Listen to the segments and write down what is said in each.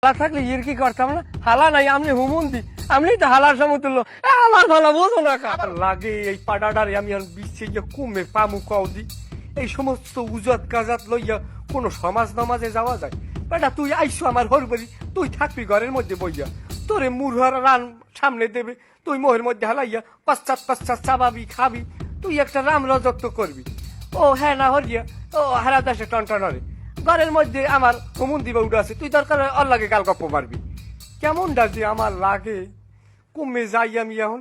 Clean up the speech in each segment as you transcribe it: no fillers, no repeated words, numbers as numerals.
হালা থাকলে ইয়ের কি করতাম না, হালা নাই আমনি হুমন্দি, আমনি তো হালার সমতুল্য। আমার ভালো বোঝো না কার লাগে এই পাডাডারে আমি আর বিশ্বে গিয়ে কমে পামু কাউদি। এই সমস্ত উজত কাজাত লইয়া কোন সমাজ নামাজে যাওয়া যায়? বেটা তুই আইসো আমার হরবারি, তুই থাকবি ঘরের মধ্যে বইয়া, তোরে মুরহার রান সামনে দেবে, তুই মোহের মধ্যে হালাইয়া পাশ্চাৎ পাশ্চাৎ চাবাবি খাবি, তুই একটা রাম রাজত্ব করবি। ও হ্যাঁ না হরিয়া, ও হারা দেশে টনটনরে ঘরের মধ্যে আমার হুমুন্দি বউটা আছে, তুই দরকার অর লাগে গাল গপ্প মারবি। কেমনটা যে আমার লাগে, কমে যাই আমি এখন।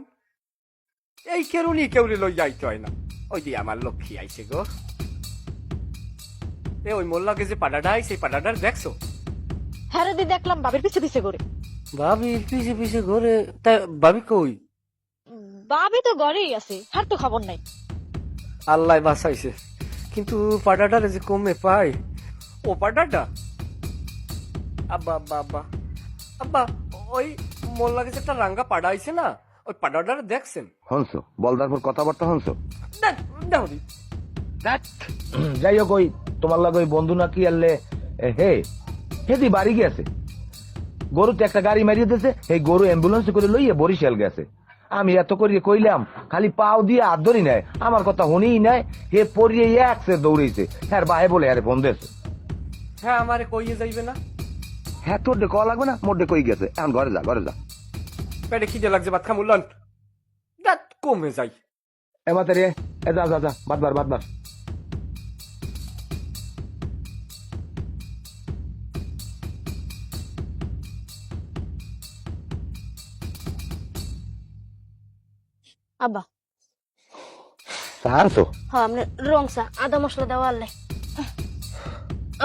এই কেরুনি কেউরে লই যাইতে হয় না। ওই যে আমার লক্ষ্মী আইছে গো, এ ওই মোল্লাকে যে পাডাটা আইছে, এই পাডাটার দেখছো? হ্যাঁ রে দি, দেখলাম বাবির পিছে পিছে করে। ভাবি পিছে পিছে ঘরে, তাই ভাবি কই? বাবি তো ঘরেই আছে, আর তো খবর নাই। আল্লাহ বাঁচাইছে, কিন্তু পাডাটারে যে কমে পাই। ও পাডাটা আব্বা আব্বা আব্বা আব্বা, ওই মোল্লাকে যে একটা রাঙ্গা পাডা আইছে না, ওই পাডাটারে দেখছেন? হংস বলদার পর কথাবার্তা হংস দেখো দি। যাই হোক, ওই তোমার লাগে ওই বন্ধু নাকি আনলে হে হেদি বাড়ি গেছে, গরুতে একটা গাড়ি মারিয়ে দিয়েছে, এই গরু অ্যাম্বুলেন্সে করে লইয়ে বরিশাল গেছে। আমি এত করিয়ে কইলাম, খালি পাও দিয়ে হাত ধরি নেয়, আমার কথা শুনেই নাই। হে পরিয়ে একসে দৌড়েছে, হ্যাঁ বাহে বলে আরে ফোন দিয়েছে। হ্যাঁ আমারে কইয়ে যাইবে না? হ্যাঁ তোর ডে কওয়া লাগবে না, মোর ডে কই গেছে, এখন ঘরে যা ঘরে যা। পেটে খিদে লাগছে, ভাত খামুল্লন, দাঁত কমে যাই। এমাতে রে, এ যা যা যা, বাদবার বাদবার। আব্বা আনছো হ্যাঁ, আপনি রং চা আদা মশলা দেওয়া আনলে।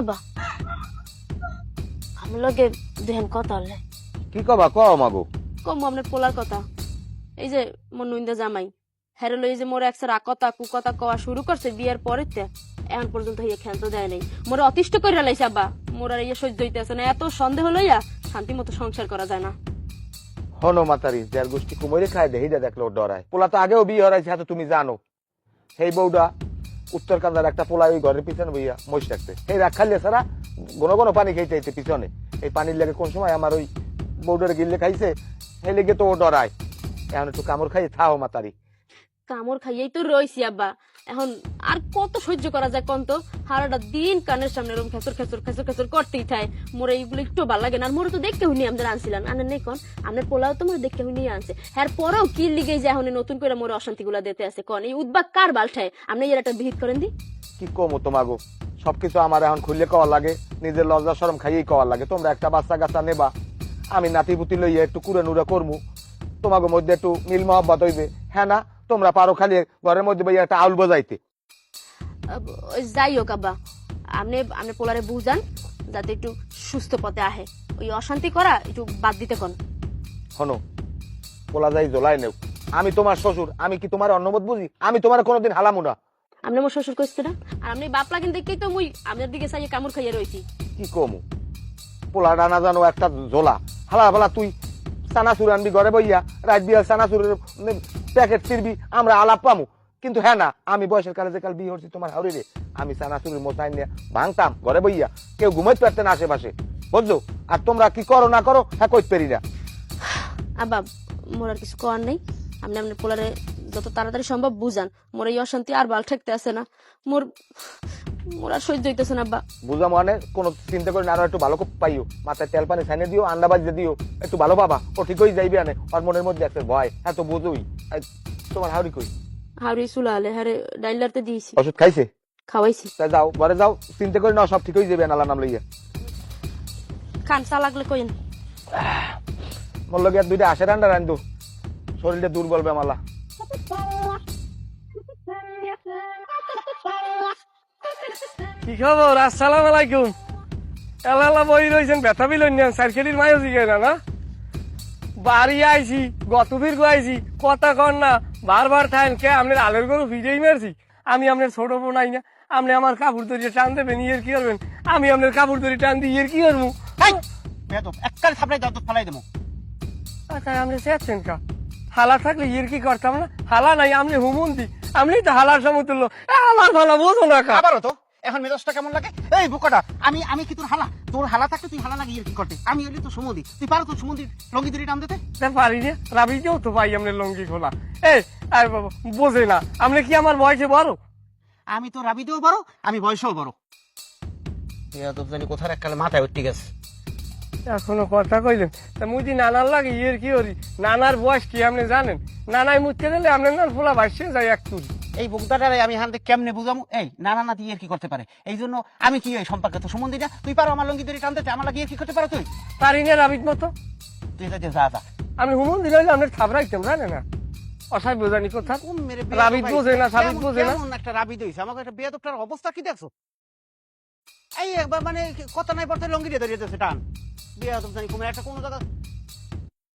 আব্বা আমার লগে দেখেন কথা আনলে। কি কবা কও মাগো? কম আপনার পোলার কথা, এই যে মোর নইন্দা জামাই হ্যারে লই যে মোর একসার আকতা কুকতা কওয়া শুরু করছে বিয়ের পরে, এখন পর্যন্ত হইয়া ক্ষান্ত দেয় নাই। মোরে অতিষ্ঠ করে লাইছে আব্বা, মোর আর ইয়ে সহ্য হইতেছে না। এত সন্দেহ লইয়া শান্তি মতো সংসার করা যায় না। হনো মাতারি, যার গোষ্ঠী কুমোরে খায় দেহি দেখলো ডরায়। পোলা তো আগেও বিয়ে হরাইছে, হয়তো তুমি জানো। সেই বউটা উত্তর কান্দার একটা পোলা ওই ঘরের পিছনে বইয়া মহিষ রাখতে, এই রাখ খাইলে ছাড়া ঘন ঘন পানি খাইতে হইতে পিছনে। এই পানির লেগে কোন সময় আমার ওই বউটারে গিললে খাইছে, সেই লেগে তো ও ডরায়। এখন একটু কামড় খাইয়ে থাও মাতারি। কামড় খাইয়েই তো রইছি আব্বা, এখন আর কত সহ্য করা যায় কোন তো? সারাটা দিন কানের সামনে এরকম খেচর খেচর খেচর খেচর করতেই থাকে। মোরে এইগুলো একটু ভালো লাগে না। আর মোরে তো দেখতে হুনি আমাদের আনছিলেন, আনেন নেই কোন? আপনার পোলাও তো মোরে দেখতে হুনি আনছে, হ্যাঁ পরেও কি লিগে যে এখন নতুন করে মোরে অশান্তি গুলা দিতে আছে কোন? এই উদ্বাগ কার বালঠায়? আপনি এর একটা বিহিত করেন দি। কি কমো তোমাগো, সবকিছু আমার এখন খুললে কওয়া লাগে, নিজের লজ্জা শরম খাইয়েই কওয়া লাগে। তোমরা একটা বাচ্চা কাচ্চা নেবা, আমি নাতি পুতি লইয়া একটু কুড়ে নুড়ে করবো, তোমাকে মধ্যে একটু মিল মহব্বত হইবে। হ্যাঁ না, তোমরা পারো খালি ঘরের মধ্যে বইয়া একটা আউল বজাইতে। যাই হোক আব্বা, আপনি আপনি পোলারে বুঝান যাতে একটু সুস্থ পথে আহে, ওই অশান্তি করা একটু বাদ দিতে কোন। হনো পোলা যাই জ্বলাই নেও, আমি তোমার শ্বশুর, আমি কি তোমার অন্নবোধ বুঝি? আমি তোমার কোনোদিন হালামু না। আপনি আমার শ্বশুর কইছে না, আর আপনি বাপলা কিন্তু দেখতেই তো মুই আপনার দিকে চাইয়ে কামড় খাইয়ে রইছি। কি কমু, পোলা ডানা জানো একটা ঝোলা হালা ফালা, তুই চানাচুর আনবি ঘরে বইয়া, রাত বিয়া চানাচুরের প্যাকেট চিরবি, আমরা আলাপ পামু। কিন্তু হ্যাঁ না, আমি বয়সের কালে যে কাল বিয়ে হচ্ছি তোমার হাউরি রে, আমি চানাচুরের মোসাই নিয়ে ভাঙতাম ঘরে বইয়া, কেউ ঘুমাইতে পারতেন আশেপাশে, বুঝছো? আর তোমরা কি করো না করো হ্যাঁ কইতে পারি না। আব্বা মোর আর কিছু করার নেই, আপনি আপনার পোলারে যত তাড়াতাড়ি সম্ভব বুঝান। মোর এই অশান্তি আর বাল ঠেকতে আসে না, মোর মোর আর সহ্য হইতেছে না আব্বা। বুঝা মানে কোনো চিন্তা করি না, আরো একটু ভালো পাইও, মাথায় তেল পানি ছাইনে দিও, আন্ডা বাজিয়ে দিও, একটু ভালো পাবা, ও ঠিক হয়ে যাইবে। আনে ওর মনের মধ্যে একটা ভয়, হ্যাঁ তো বুঝুই। তোমার হাউরি কই? হাওড়ি চুলা হলে হ্যাঁ ডাইলারতে দিয়েছি, ওষুধ খাইছে? খাওয়াইছি। তাই যাও ঘরে যাও, চিন্তা করি না, সব ঠিক হয়ে যাবে আল্লাহ নাম লইয়া। কান চা লাগলে কইন। মোর লগে আর দুইটা আশে রান্না রান্ধু, শরীরটা দুর্বল বেমালা। কি খবর? আসসালাম আলাইকুম। এলা বই রয়েছেন, ব্যথা বিলন সাইকেলির মায়ও জিগে না না, বাড়ি আইছি গতবির আইছি, কথা কন না, বারবার থাকেন কে? আপনার আলের গরু ভিজেই মারছি, আমি আপনার ছোট বোন আই না, আপনি আমার কাপড় ধরিয়ে টান দেবেন, ইয়ের কি করবেন? আমি আপনার কাপড় ধরি টান দিই, ইয়ের কি করবো? আচ্ছা আপনি চেয়েছেন কা? হালা থাকলে ইয়ের কি করতাম না? হালা নাই আমনি হুমন্দি, আমনি তো হালার সমতুল্য। আমার ভালো বোঝো না কা? আবারও তো এখন মেজাজটা কেমন লাগে? এই বোকাটা, আমি কি তোর হালা? তোর হালা থাকলে তুই হালা লাগিয়ে কি করতে? আমি এলি তো সমুদি, তুই পারো তো সমুদির লঙ্গি দড়ি টান দিতে? তা পারি না, রাবিতেও তো পাই আমরা লঙ্গি খোলা। এই আরে বাবা বোঝে না, আপনি কি আমার বয়সে বড়? আমি তো রাবিতেও বড়, আমি বয়সেও বড়। তো জানি কোথার এককালে মাথায় উঠতে গেছে। এখনো কথা কইলেন, তা মুই নানার লাগে ইয়ের কি করি? নানার বয়স কি আপনি জানেন? নানাই মুততে গেলে আপনার নার ফোলা ভাসছে যায় একটু। এই বোকদাটারে আমি হাতে কেমনে বুঝামু? এই নানা না দিয়ে কি করতে পারে? এই জন্য আমি কি এই সম্পর্কে তো সম্বন্ধী না? তুই পারো আমার লঙ্গি দড়ি টানতে, আমার লাগিয়ে কি করতে পারো তুই? পারি না রাবিত মতো। তুই যা যা যা। আপনি হুমুন দিলে আপনার থাবড়াইতাম জানে না, অসাই বোঝানি কথা। রাবিত বোঝে না, সাবিত বোঝে না। কেমন একটা রাবিত হইছে, আমাকে একটা বেয়াদবটার অবস্থা কি দেখছো? এই একবার মানে কথা নাই বলতে লঙ্গি দিয়ে ধরিয়ে দিয়েছে টান। বেয়াদব জানি কোনো একটা কোনো জায়গা